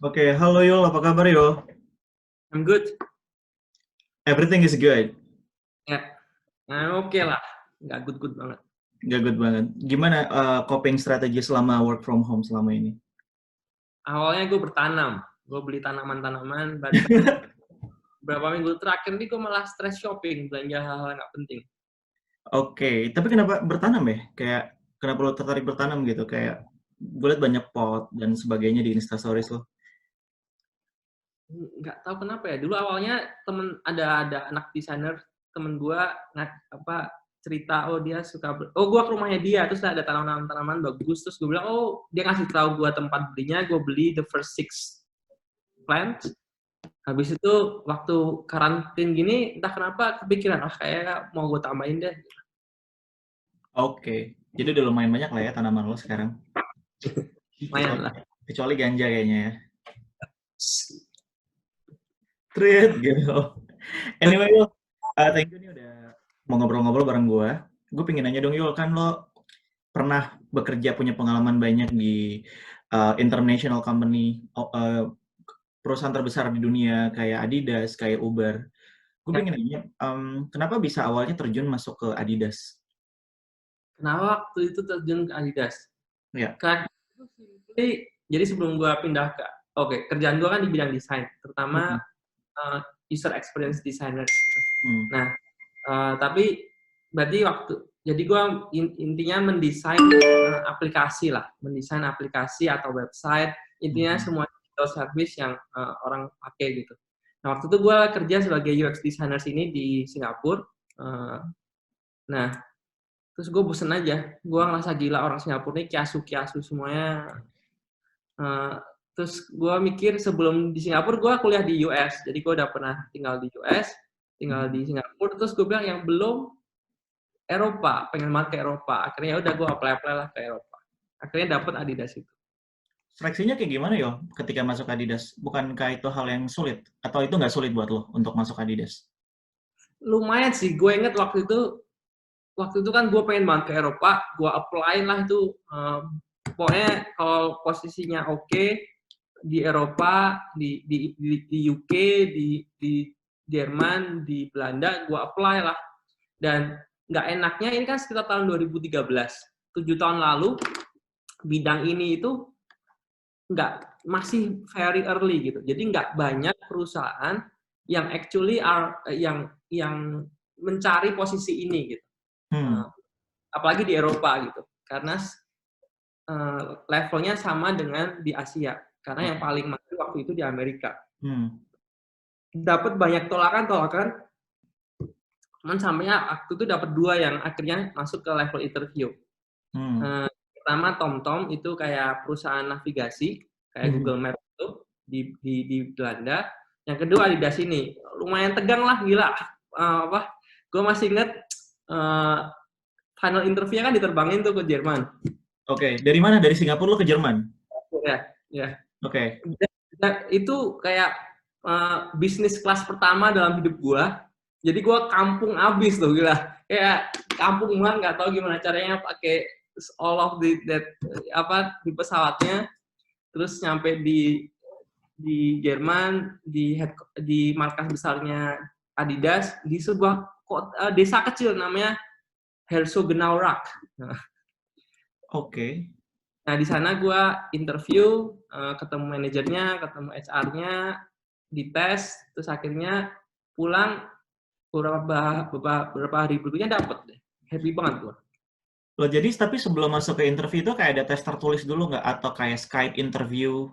Oke, halo Yul, apa kabar Yul? I'm good. Everything is good. Ya, oke lah. Nggak good-good banget. Gak good banget. Gimana coping strategi selama work from home selama ini? Awalnya gue bertanam. Gue beli tanaman-tanaman. Berapa minggu terakhir ini gue malah stress shopping. Belanja hal-hal nggak penting. Oke, tapi kenapa bertanam ya? Kayak kenapa lo tertarik bertanam gitu? Kayak gue liat banyak pot dan sebagainya di Instastories lo. Nggak tahu kenapa ya. Dulu awalnya ada anak desainer temen gue cerita, oh dia suka, gue ke rumahnya dia, terus ada tanaman-tanaman bagus, terus gue bilang, oh dia ngasih tahu gue tempat belinya, gue beli the first 6 plants. Habis itu waktu karantin gini, entah kenapa kepikiran, kayak mau gue tambahin deh. Oke, jadi udah lumayan banyak lah ya tanaman lo sekarang. Lumayan Kecuali, lah. kecuali ganja kayaknya ya. Treat gitu. Anyway Yul, thank you nih udah mau ngobrol-ngobrol bareng gue. Gue pengen nanya dong Yul, kan lo pernah bekerja punya pengalaman banyak di international company, perusahaan terbesar di dunia kayak Adidas, kayak Uber. Gue Ya, pengen nanya, kenapa bisa awalnya terjun masuk ke Adidas? kenapa waktu itu terjun ke Adidas? Ya. Karena itu simply, jadi sebelum gue pindah ke, kerjaan gue kan di bidang desain, terutama Hmm. user experience designer. Gitu. Hmm. Nah, tapi berarti jadi gue intinya mendesain aplikasi lah, mendesain aplikasi atau website, intinya Hmm. semua digital service yang orang pakai gitu. Nah, waktu itu gue kerja sebagai UX designer sini di Singapura. Nah, terus gue bosen aja, gue ngerasa gila orang Singapura ini kiasu-kiasu semuanya. Uh, Terus gue mikir sebelum di Singapura gue kuliah di US, jadi gue udah pernah tinggal di US, tinggal Hmm. di Singapura. Terus gue bilang yang belum Eropa, pengen banget ke Eropa. Akhirnya udah gue apply lah ke Eropa. Akhirnya dapet Adidas itu. Seleksinya kayak gimana yo ketika masuk Adidas? Bukankah itu hal yang sulit? Atau itu nggak sulit buat lo untuk masuk Adidas? Lumayan sih, gue inget waktu itu kan gue pengen banget ke Eropa, gue apply lah itu. Pokoknya kalau posisinya oke, di Eropa, di UK, di Jerman, di Belanda, gue apply lah. Dan nggak enaknya ini kan sekitar tahun 2013, 7 tahun lalu, bidang ini itu masih very early gitu. Jadi nggak banyak perusahaan yang actually yang mencari posisi ini gitu. Hmm. Apalagi di Eropa gitu. Karena levelnya sama dengan di Asia. Karena yang Oke. paling maju waktu itu di Amerika. Hmm. Dapat banyak tolakan, cuman sampainya waktu itu dapat 2 yang akhirnya masuk ke level interview. Hmm. Pertama TomTom itu kayak perusahaan navigasi kayak Hmm. Google Maps itu di Belanda. Yang kedua Adidas ini lumayan tegang lah, gila. Gue masih inget final interview kan diterbangin tuh ke Jerman. Oke, dari mana? Dari Singapura lo ke Jerman? Ya, ya. Oke. Itu kayak bisnis kelas pertama dalam hidup gue. Jadi gue kampung abis tuh, gila. Kayak kampung banget, nggak tahu gimana caranya pakai all of di pesawatnya, terus nyampe di Jerman, di markas besarnya Adidas di sebuah desa kecil namanya Herzogenaurach. Oke. Nah, di sana gue interview, ketemu manajernya, ketemu HR-nya, dites, terus akhirnya pulang beberapa hari berikutnya dapet deh. Happy banget gue. Loh, jadi tapi sebelum masuk ke interview itu kayak ada tes tertulis dulu nggak? Atau kayak Skype interview?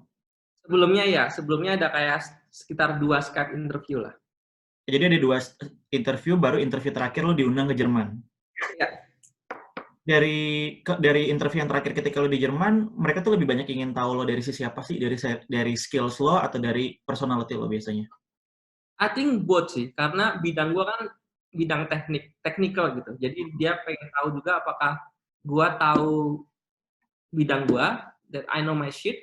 Sebelumnya ada kayak sekitar 2 Skype interview lah. Jadi ada 2 interview, baru interview terakhir lo diundang ke Jerman? Ya, Dari interview yang terakhir ketika lo di Jerman, mereka tuh lebih banyak ingin tahu lo dari sisi apa sih? Dari skills lo atau dari personality lo biasanya? I think both sih, karena bidang gue kan bidang technical gitu. Jadi dia pengen tahu juga apakah gue tahu bidang gue, that I know my shit,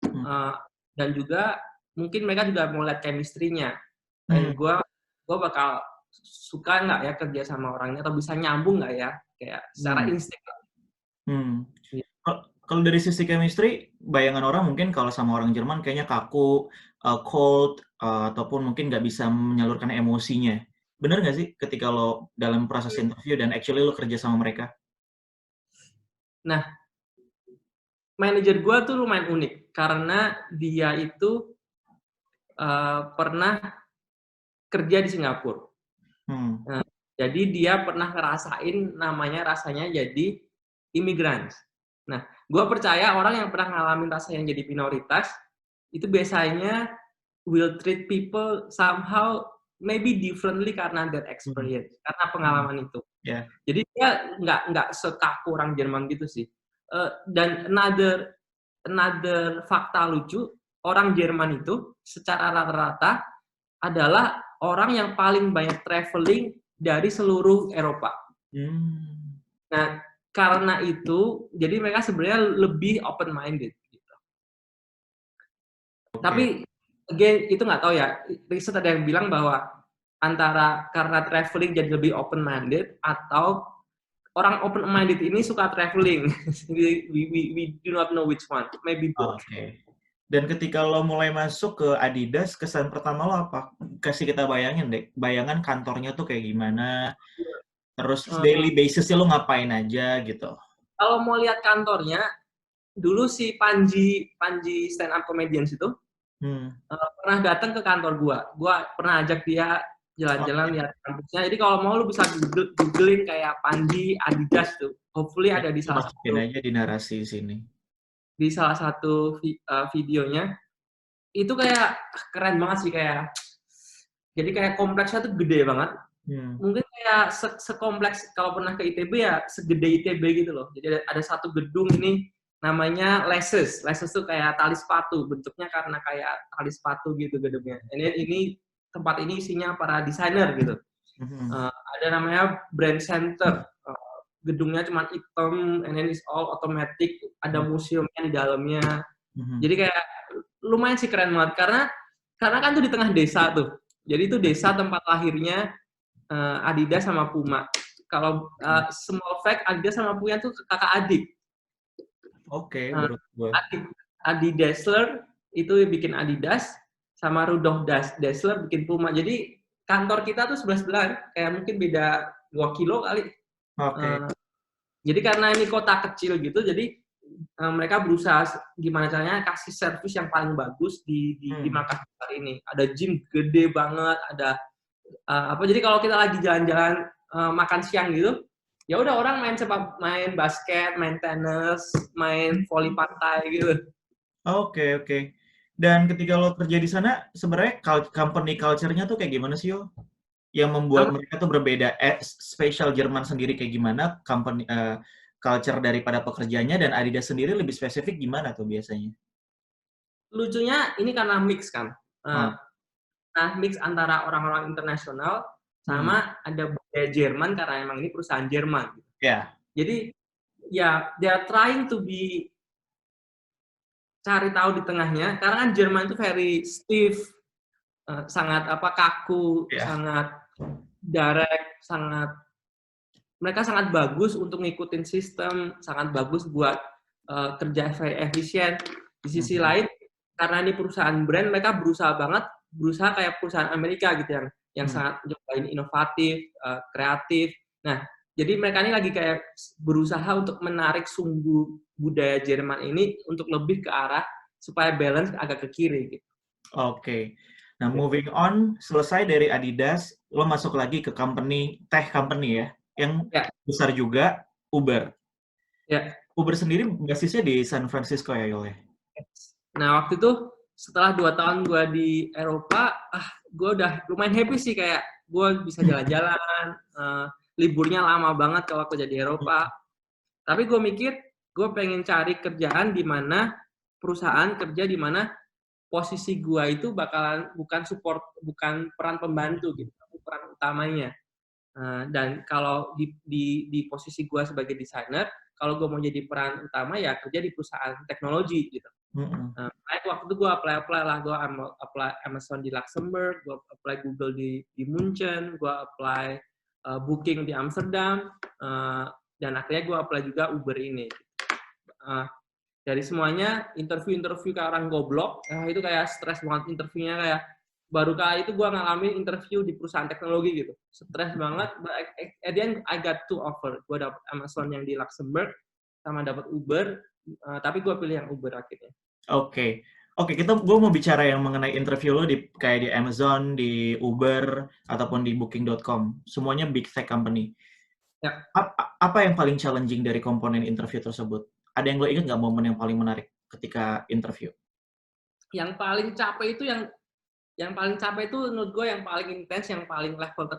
Hmm. dan juga mungkin mereka juga mau lihat chemistry-nya. Hmm. Kayak gue bakal suka nggak ya kerja sama orangnya, atau bisa nyambung nggak ya, kayak secara Hmm. insting. Hmm. Gitu. Kalau dari sisi chemistry, bayangan orang mungkin kalau sama orang Jerman kayaknya kaku, cold, ataupun mungkin nggak bisa menyalurkan emosinya. Bener nggak sih ketika lo dalam proses interview dan actually lo kerja sama mereka? Nah, manajer gue tuh lumayan unik karena dia itu pernah kerja di Singapura. Hmm. Nah, jadi dia pernah ngerasain namanya rasanya jadi imigran. Nah, gue percaya orang yang pernah ngalamin rasanya jadi minoritas itu biasanya will treat people somehow maybe differently karena that experience, karena pengalaman itu. Yeah. Jadi dia nggak sekaku orang Jerman gitu sih. Dan another fakta lucu, orang Jerman itu secara rata-rata adalah orang yang paling banyak traveling dari seluruh Eropa. Nah, karena itu, jadi mereka sebenarnya lebih open-minded. Gitu. Okay. Tapi, again, itu nggak tahu ya. Riset ada yang bilang bahwa antara karena traveling jadi lebih open-minded, atau orang open-minded ini suka traveling. we do not know which one. Maybe both. Okay. Dan ketika lo mulai masuk ke Adidas, kesan pertama lo apa? Kasih kita bayangin deh, bayangan kantornya tuh kayak gimana, terus daily basis-nya lo ngapain aja gitu. Kalau mau lihat kantornya, dulu si Panji stand up comedians itu pernah datang ke kantor gua pernah ajak dia jalan-jalan lihat kampusnya. Jadi kalau mau lu bisa googling kayak Panji Adidas tuh. Hopefully ada di salah masukin satu aja di narasi sini. Di salah satu videonya. Itu kayak keren banget sih, kayak jadi kayak kompleksnya tuh gede banget. Mungkin kayak sekompleks kalau pernah ke ITB ya segede ITB gitu loh. Jadi ada satu gedung ini namanya Leses. Leses tuh kayak tali sepatu, bentuknya karena kayak tali sepatu gitu gedungnya. Ini tempat ini isinya para desainer gitu. Ada namanya Brand Center. Gedungnya cuma hitam, and then it's all automatic. Ada museumnya di dalamnya. Jadi kayak lumayan sih keren banget karena kan tuh di tengah desa tuh. Jadi itu desa tempat lahirnya Adidas sama Puma. Kalau small fact, Adidas sama Puma tuh kakak adik. Oke, baru gue. Adi Dassler itu bikin Adidas, sama Rudolf Dassler bikin Puma. Jadi kantor kita tuh sebelah-sebelahan, kayak mungkin beda 2 kilo kali. Jadi karena ini kota kecil gitu, jadi mereka berusaha gimana caranya kasih servis yang paling bagus di markas besar ini. Ada gym gede banget, ada jadi kalau kita lagi jalan-jalan makan siang gitu, ya udah orang main basket, main tenis, main voli pantai gitu. Oke. Dan ketika lo kerja di sana, sebenarnya company culture-nya tuh kayak gimana sih, yo? Yang membuat mereka tuh berbeda, spesial Jerman sendiri kayak gimana, company culture daripada pekerjaannya, dan Adidas sendiri lebih spesifik gimana tuh biasanya? Lucunya ini karena mix kan. Nah, mix antara orang-orang internasional sama ada budaya Jerman karena emang ini perusahaan Jerman. Yeah. Jadi ya they are trying to be cari tahu di tengahnya karena kan Jerman itu very stiff, sangat kaku, sangat direct, mereka sangat bagus untuk ngikutin sistem, sangat bagus buat kerja very efisien. Di sisi lain karena ini perusahaan brand, mereka berusaha kayak perusahaan Amerika gitu yang sangat nyobain inovatif, kreatif. Nah, jadi mereka ini lagi kayak berusaha untuk menarik sumbu budaya Jerman ini untuk lebih ke arah supaya balance agak ke kiri gitu. Oke. Nah, moving on, selesai dari Adidas, lo masuk lagi ke tech company ya, yang besar juga, Uber. Ya. Uber sendiri basisnya di San Francisco ya, Yol? Nah, waktu itu setelah 2 tahun gue di Eropa, gue udah lumayan happy sih, kayak gue bisa jalan-jalan, liburnya lama banget kalau aku jadi Eropa. Tapi gue mikir, gue pengen cari kerjaan di mana perusahaan kerja di mana posisi gue itu bakalan bukan peran pembantu gitu, tapi peran utamanya. Dan kalau di posisi gue sebagai desainer, kalau gue mau jadi peran utama ya kerja di perusahaan teknologi gitu. Waktu itu gue apply lah, gue apply Amazon di Luxembourg, gue apply Google di Munchen, gue apply Booking di Amsterdam, dan akhirnya gue apply juga Uber ini. Dari semuanya interview kayak orang goblok, itu kayak stres banget interviewnya, kayak baru kali itu gue ngalamin interview di perusahaan teknologi gitu, stres banget. But at the end I got two offer, gue dapet Amazon yang di Luxembourg sama dapat Uber, tapi gue pilih yang Uber akhirnya. Oke. Oke, gue mau bicara yang mengenai interview lo di kayak di Amazon, di Uber, ataupun di Booking.com. Semuanya big tech company. Ya, Apa yang paling challenging dari komponen interview tersebut? Ada yang lo ingat nggak momen yang paling menarik ketika interview? yang paling capek itu menurut gue yang paling intens, yang paling level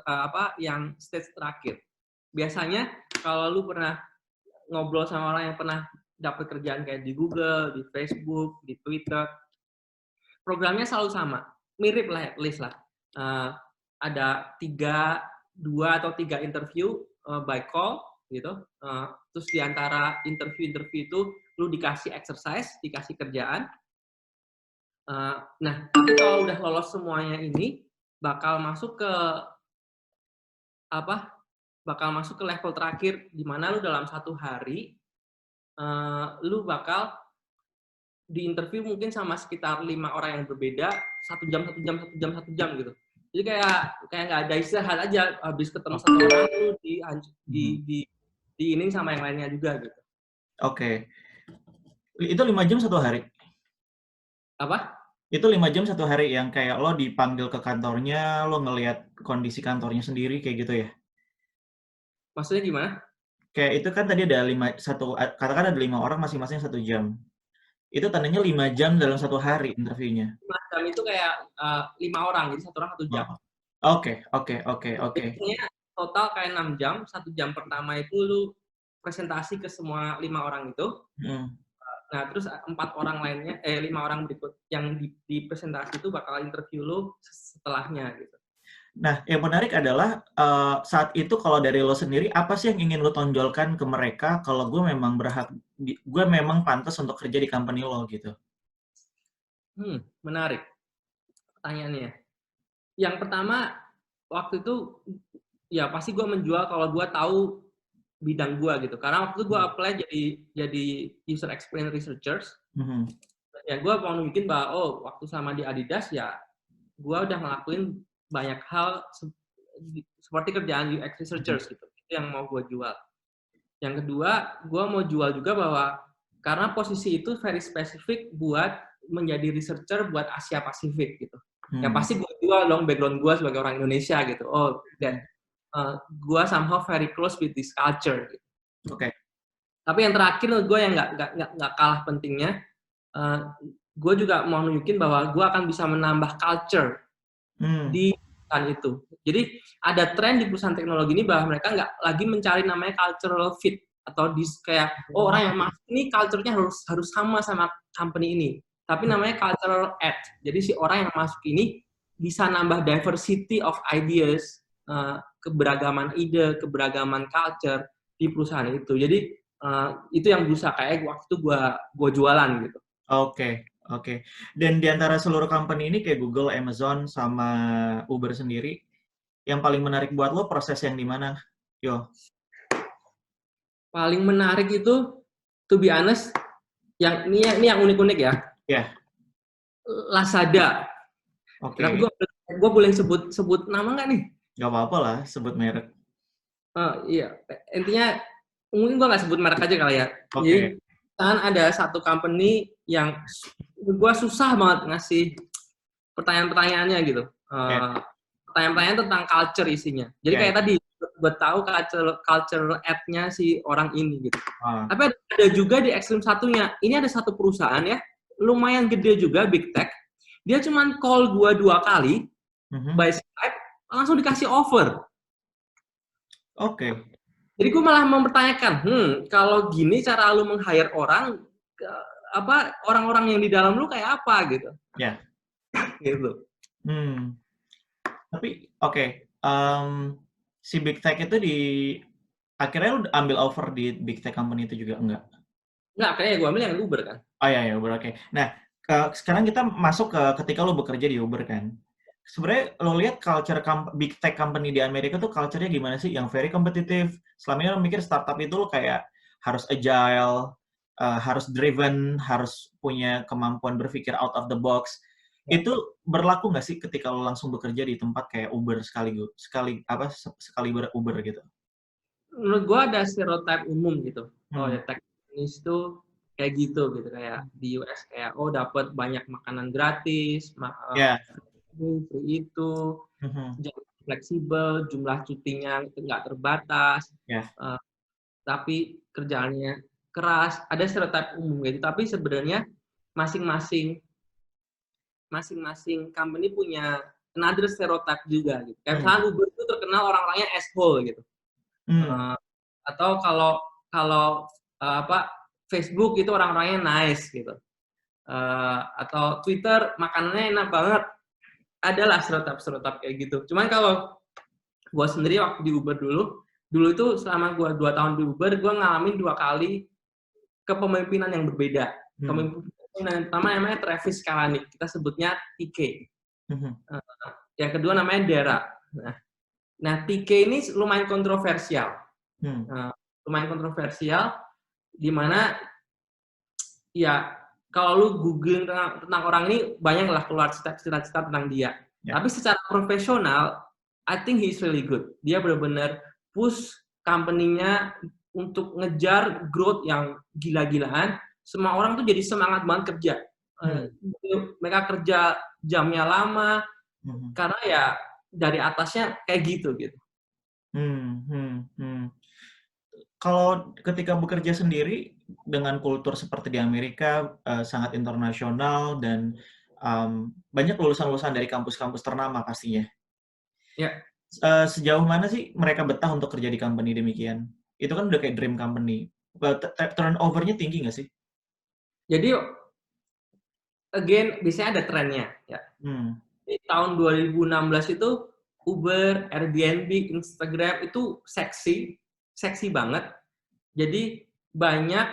yang stage terakhir. Biasanya kalau lu pernah ngobrol sama orang yang pernah dapat kerjaan kayak di Google, di Facebook, di Twitter, programnya selalu sama, mirip lah at least lah. Ada 2 atau 3 interview by call gitu. Terus di antara interview itu lu dikasih exercise, dikasih kerjaan. Nah, tapi kalau udah lolos semuanya ini, bakal masuk ke level terakhir, di mana lu dalam 1 hari lu bakal diinterview mungkin sama sekitar 5 orang yang berbeda, 1 jam gitu. Jadi kayak nggak ada istirahat aja, habis ketemu satu orang lu diinin sama yang lainnya juga gitu. Oke. Itu 5 jam 1 hari? Apa? Itu 5 jam 1 hari yang kayak lo dipanggil ke kantornya, lo ngelihat kondisi kantornya sendiri kayak gitu ya? Maksudnya gimana? Kayak itu kan tadi ada katakan ada 5 orang masing-masing 1 jam. Itu tandanya 5 jam dalam 1 hari interviewnya? 5 jam itu kayak 5 orang, jadi 1 orang 1 jam. Oke. Biasanya total kayak 6 jam, 1 jam pertama itu lu presentasi ke semua 5 orang itu. Nah, terus 5 orang berikut yang di presentasi itu bakal interview lu setelahnya gitu. Nah, yang menarik adalah saat itu kalau dari lo sendiri, apa sih yang ingin lo tonjolkan ke mereka kalau gue memang pantas untuk kerja di company lo gitu? Menarik pertanyaannya. Yang pertama, waktu itu ya pasti gue menjual kalau gue tahu bidang gue gitu. Karena waktu itu gue apply jadi user experience researchers. Ya gue mau nunjukin bahwa waktu sama di Adidas ya gue udah ngelakuin banyak hal seperti kerjaan UX researchers gitu. Itu yang mau gue jual. Yang kedua, gue mau jual juga bahwa karena posisi itu very spesifik buat menjadi researcher buat Asia Pasifik gitu. Ya pasti gue jual dong background gue sebagai orang Indonesia gitu. Gue somehow very close with this culture. Gitu. Oke. Tapi yang terakhir gue yang nggak kalah pentingnya, gue juga mau nunjukin bahwa gue akan bisa menambah culture di perusahaan itu. Jadi ada tren di perusahaan teknologi ini bahwa mereka nggak lagi mencari namanya cultural fit atau kayak orang yang masuk ini culture-nya harus sama company ini. Tapi namanya cultural add. Jadi si orang yang masuk ini bisa nambah diversity of ideas, keberagaman ide, keberagaman culture di perusahaan itu. Jadi itu yang berusaha kayak waktu gue jualan gitu. Oke. Dan di antara seluruh company ini kayak Google, Amazon, sama Uber sendiri, yang paling menarik buat lo proses yang di mana, Yo? Paling menarik itu, to be honest, ini yang unik-unik ya. Yeah. Lazada. Oke. Tapi gue boleh sebut nama nggak nih? Gak apa-apa lah, sebut merek. Iya, intinya mungkin gue nggak sebut merek aja kali ya. Oke. Jadi kan ada satu company yang gue susah banget ngasih pertanyaan-pertanyaannya gitu. Pertanyaan-pertanyaan tentang culture isinya. Jadi kayak tadi, gue tahu culture app-nya si orang ini gitu. Tapi ada juga di ekstrim satunya. Ini ada satu perusahaan ya, lumayan gede juga, big tech. Dia cuman call gue 2 kali by Skype, langsung dikasih offer. Oke. Jadi gue malah mempertanyakan, kalau gini cara lu meng-hire orang, orang-orang yang di dalam lu kayak apa gitu? Ya. Gitu. Tapi si big tech itu akhirnya lu ambil offer di big tech company itu juga enggak? Enggak, kayaknya gue ambil yang Uber kan. Oh iya, Uber, oke. Nah, sekarang kita masuk ke ketika lu bekerja di Uber kan. Sebenarnya lo lihat culture big tech company di Amerika tuh culture-nya gimana sih? Yang very kompetitif. Selama ini lo mikir startup itu lo kayak harus agile, harus driven, harus punya kemampuan berpikir out of the box. Ya. Itu berlaku nggak sih ketika lo langsung bekerja di tempat kayak Uber sekali Uber gitu? Menurut gue ada stereotip umum gitu. Oh Hmm. ya teknis tuh kayak gitu kayak di US kayak dapat banyak makanan gratis, Ya. free itu, Mhm. jam fleksibel, jumlah cutinya nggak terbatas, Ya. tapi kerjaannya keras. Ada stereotip umum gitu. Tapi sebenarnya masing-masing company punya another stereotype juga gitu. Kayak Hmm. misalnya Uber itu terkenal orang-orangnya asshole gitu. Hmm. Atau kalau Facebook itu orang-orangnya nice gitu. Atau Twitter makanannya enak banget. Adalah stereotip kayak gitu. Cuman kalau gue sendiri waktu di Uber dulu itu selama gue 2 tahun di Uber, gue ngalamin 2 kali kepemimpinan yang berbeda. Kepemimpinan yang pertama namanya Travis Kalanick, kita sebutnya TK. Yang kedua namanya Dara. Nah TK ini lumayan kontroversial. Lumayan kontroversial, di mana ya kalau lu googling tentang orang ini banyak lah keluar cerita-cerita tentang dia. Yeah. Tapi secara profesional, I think he's really good. Dia benar-benar push company-nya untuk ngejar growth yang gila-gilaan. Semua orang tuh jadi semangat banget kerja. Mereka kerja jamnya lama, karena ya dari atasnya kayak gitu. Kalau ketika bekerja sendiri dengan kultur seperti di Amerika, sangat internasional dan banyak lulusan-lulusan dari kampus-kampus ternama pastinya. Ya. Sejauh mana sih mereka betah untuk kerja di company demikian? Itu kan udah kayak dream company. Turnover-nya tinggi nggak sih? Jadi, again, biasanya ada trennya. Ya. Di tahun 2016 itu Uber, Airbnb, Instagram itu seksi banget. Jadi banyak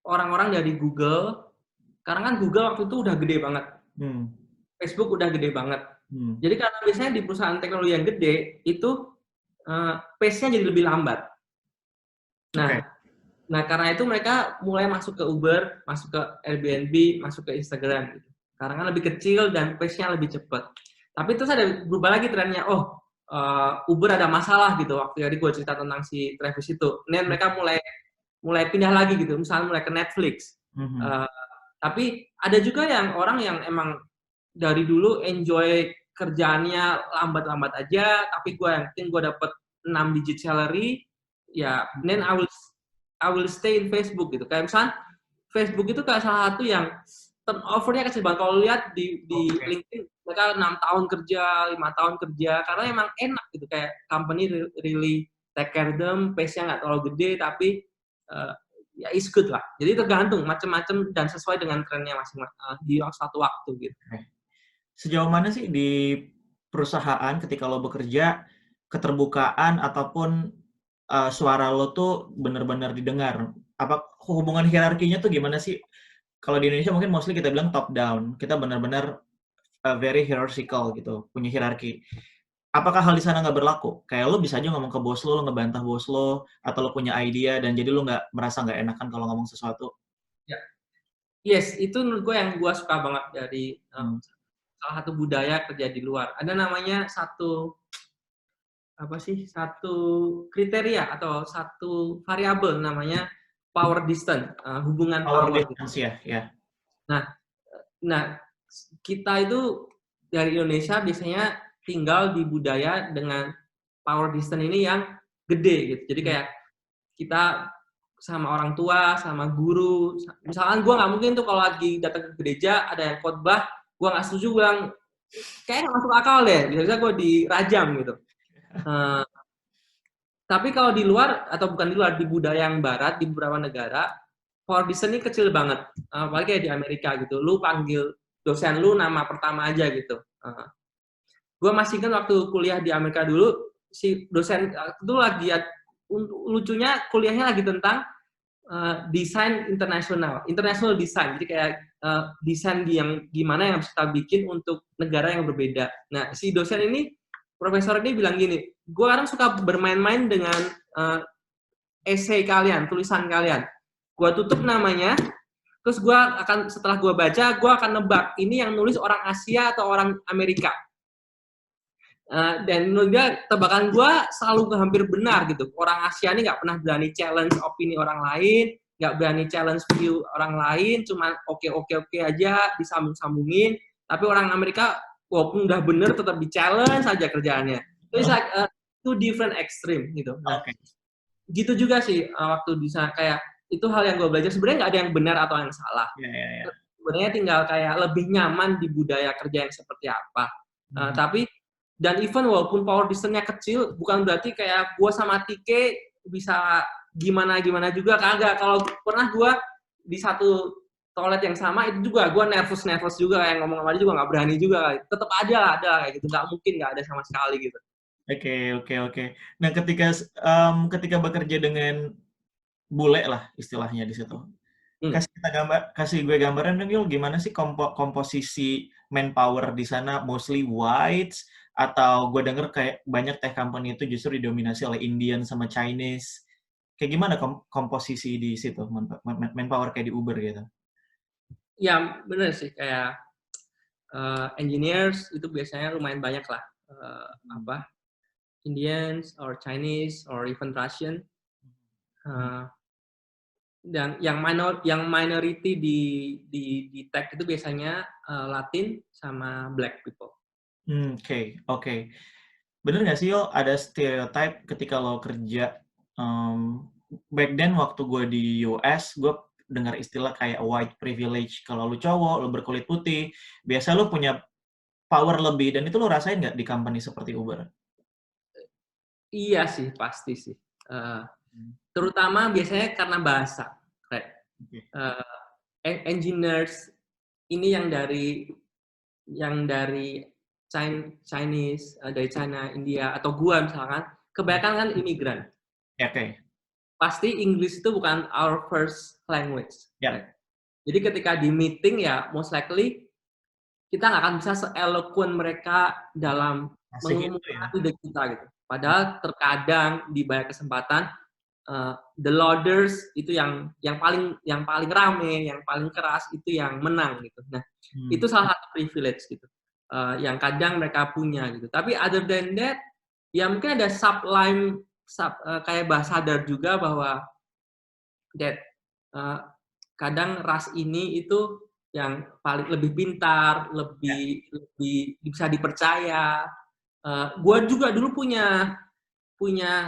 orang-orang dari Google, karena kan Google waktu itu udah gede banget. Facebook udah gede banget. Jadi karena biasanya di perusahaan teknologi yang gede, itu pace-nya jadi lebih lambat. Nah, karena itu mereka mulai masuk ke Uber, masuk ke Airbnb, masuk ke Instagram. Gitu. Karena kan lebih kecil dan pace-nya lebih cepat. Tapi terus ada berubah lagi trennya, Uber ada masalah gitu. Waktu tadi gue cerita tentang si Travis itu. Dan mereka mulai pindah lagi gitu, misalnya mulai ke Netflix. Tapi ada juga yang orang yang emang dari dulu enjoy kerjaannya lambat-lambat aja, tapi gue yang penting gue dapet 6 digit salary, ya, then I will stay in Facebook gitu. Kayak misalnya Facebook itu kayak salah satu yang turnover-nya kecil banget. Kalau lihat di LinkedIn, mereka 6 tahun kerja, 5 tahun kerja, karena emang enak gitu. Kayak company really take care them, pace-nya nggak terlalu gede, tapi ya is good lah. Jadi tergantung macam-macam dan sesuai dengan trennya masing-masing di suatu waktu gitu. Sejauh mana sih di perusahaan ketika lo bekerja keterbukaan ataupun suara lo tuh benar-benar didengar? Apa hubungan hierarkinya tuh gimana sih? Kalau di Indonesia mungkin mostly kita bilang top down. Kita benar-benar very hierarchical gitu, punya hierarki. Apakah hal di sana nggak berlaku? Kayak lo bisa aja ngomong ke bos lo ngebantah bos lo, atau lo punya idea dan jadi lo nggak merasa nggak enakan kalau ngomong sesuatu? Ya. Yes, itu menurut gue yang gue suka banget dari salah satu budaya kerja di luar. Ada namanya satu kriteria atau satu variabel namanya power distance, hubungan power distance ya. Nah, kita itu dari Indonesia biasanya tinggal di budaya dengan power distance ini yang gede gitu. Jadi kayak kita sama orang tua, sama guru. Misalkan gue nggak mungkin tuh kalau lagi datang ke gereja ada yang khotbah, gue nggak setuju, bilang kayak nggak masuk akal deh. Biasanya gue dirajam gitu. Tapi kalau di luar atau bukan di luar, di budaya yang barat, di beberapa negara, power distance ini kecil banget. Apalagi kayak di Amerika gitu. Lu panggil dosen lu nama pertama aja gitu. Gue masih kan waktu kuliah di Amerika dulu, si dosen itu lagi, lucunya kuliahnya lagi tentang desain international design. Jadi kayak desain yang gimana yang harus kita bikin untuk negara yang berbeda. Nah, si dosen ini, profesor ini bilang gini, gue kadang suka bermain-main dengan essay kalian, tulisan kalian. Gue tutup namanya, terus setelah gue baca, gue akan nebak ini yang nulis orang Asia atau orang Amerika. Dan dia tebakan gue selalu hampir benar gitu. Orang Asia ini nggak pernah berani challenge opini orang lain, nggak berani challenge view orang lain, cuma oke aja disambung-sambungin. Tapi orang Amerika walaupun udah bener tetap di challenge saja kerjaannya. Itu like two different extreme gitu. Nah, gitu juga sih waktu bisa kayak itu hal yang gue belajar. Sebenarnya nggak ada yang benar atau yang salah. Sebenarnya tinggal kayak lebih nyaman di budaya kerja yang seperti apa. Tapi dan even walaupun power distance-nya kecil, bukan berarti kayak gue sama Tike bisa gimana juga, kagak. Kalau pernah gue di satu toilet yang sama, itu juga gue nervous juga, kayak ngomong sama dia juga nggak berani juga. Tetap ada kayak gitu, nggak mungkin nggak ada sama sekali gitu. Oke. Nah, ketika bekerja dengan bule lah istilahnya di situ. Kasih gue gambaran dong, Yul, gimana sih komposisi manpower di sana, mostly whites, atau gue denger kayak banyak tech company itu justru didominasi oleh Indian sama Chinese. Kayak gimana komposisi di situ, manpower kayak di Uber gitu? Ya, bener sih, kayak engineers itu biasanya lumayan banyak lah. Indians, or Chinese, or even Russian. Dan yang minority di tech itu biasanya Latin sama Black people. Oke. Bener nggak sih, Yo, ada stereotype ketika lo kerja, back then waktu gue di US, gue dengar istilah kayak white privilege. Kalau lo cowok, lo berkulit putih, biasa lo punya power lebih, dan itu lo rasain nggak di company seperti Uber? Iya sih, pasti sih. Terutama biasanya karena bahasa. Engineers ini yang dari Chinese, dari China, India, atau gua misalkan, kebanyakan kan imigran. Pasti English itu bukan our first language. Jadi ketika di meeting ya, most likely kita nggak akan bisa se-eloquent mereka dalam mengumumkan ide kita gitu. Padahal terkadang di banyak kesempatan the loudest itu yang paling rame, yang paling keras itu yang menang gitu. Nah, itu salah satu privilege gitu. Yang kadang mereka punya gitu. Tapi other than that, ya mungkin ada kayak bahasa sadar juga bahwa kadang ras ini itu yang paling lebih pintar, lebih bisa dipercaya. Gue juga dulu punya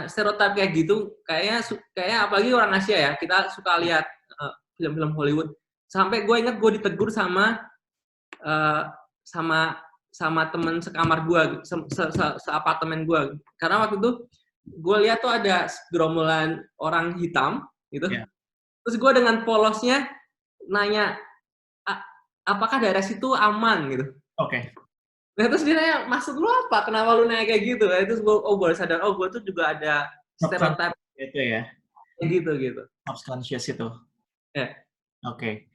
stereotip kayak gitu, kayaknya apalagi orang Asia ya, kita suka lihat film-film Hollywood. Sampai gue ingat gue ditegur sama temen sekamar gue, seapartemen gue. Karena waktu itu gue lihat tuh ada gerombolan orang hitam gitu. Terus gue dengan polosnya nanya, apakah daerah situ aman gitu. Nah, terus dia nanya, maksud lu apa? Kenapa lu nanya kayak gitu? Nah, itu gue baru sadar, gue tuh juga ada stereotip itu ya. Gitu. Subconscious itu. Ya. Oke.